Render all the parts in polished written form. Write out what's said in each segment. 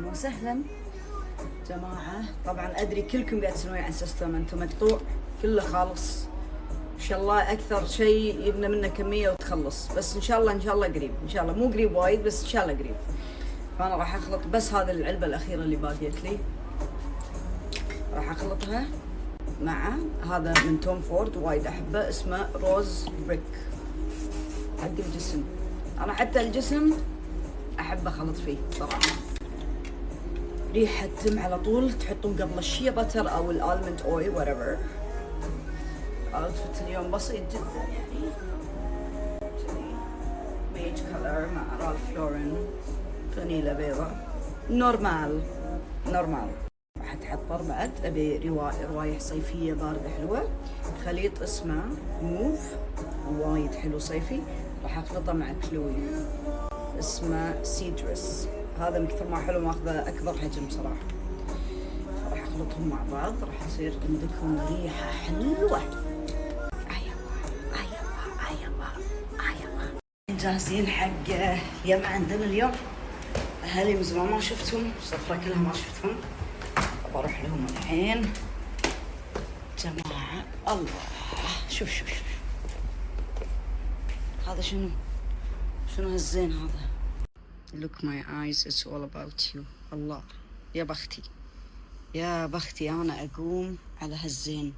اهلا وسهلا جماعة. طبعا ادري كلكم قاعد تسمعون عن سيستم، انتم مقطوع كله خالص ان شاء الله. اكثر شيء يبنى منه كمية وتخلص، بس ان شاء الله قريب، ان شاء الله مو قريب وايد بس ان شاء الله قريب. فانا راح اخلط بس هذه العلبة الاخيرة اللي باقيت لي، راح اخلطها مع هذا من توم فورد وايد احبه، اسمه روز بريك حق الجسم. انا حتى الجسم احب اخلط فيه صراحه، ريحه تم على طول. تحطون قبل الشيا بتر او الالمند اويل whatever. اوتفت اليوم بسيط جدا يعني، بيج كلر مع رالف لورين، فانيلا بيضة، نورمال. راح اتحضر بعد، ابي روايح صيفيه بارده حلوه، خليط اسمه موف وايد حلو صيفي، راح اخلطه مع كلوي اسمه سيدرس. هذا من كثر ما حلو ماخذه اكبر حجم صراحه، راح اخلطهم مع بعض، راح تصير عندكم ريحه حلوه. ايوه جاهزين حق يم عندنا اليوم. اهلي من زمان ما شفتهم، صفرة كلها ما شفتهم، بروح لهم الحين جماعة. الله شوف هذا شنو هالزين هذا. Look my eyes it's all about you. الله يا بختي انا اقوم على هالزين.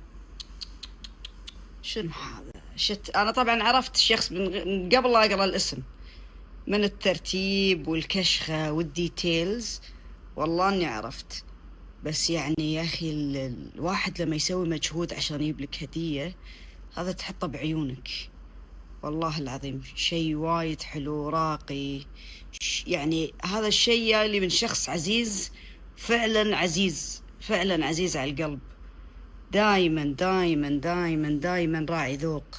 شنو هذا؟ انا طبعا عرفت الشخص من قبل لا اقرا الاسم، من الترتيب والكشخة والديتيلز والله اني عرفت. بس يعني يا اخي الواحد لما يسوي مجهود عشان يجيب لك هدية، هذا تحطه بعيونك والله العظيم. شيء وايد حلو راقي، يعني هذا الشيء اللي من شخص عزيز، فعلا عزيز على القلب. دايما راعي ذوق.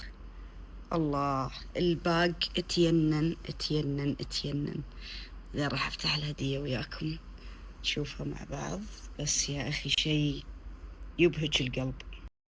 الله الباق اتينن. إذا راح افتح الهدية وياكم نشوفها مع بعض. بس يا اخي شيء يبهج القلب.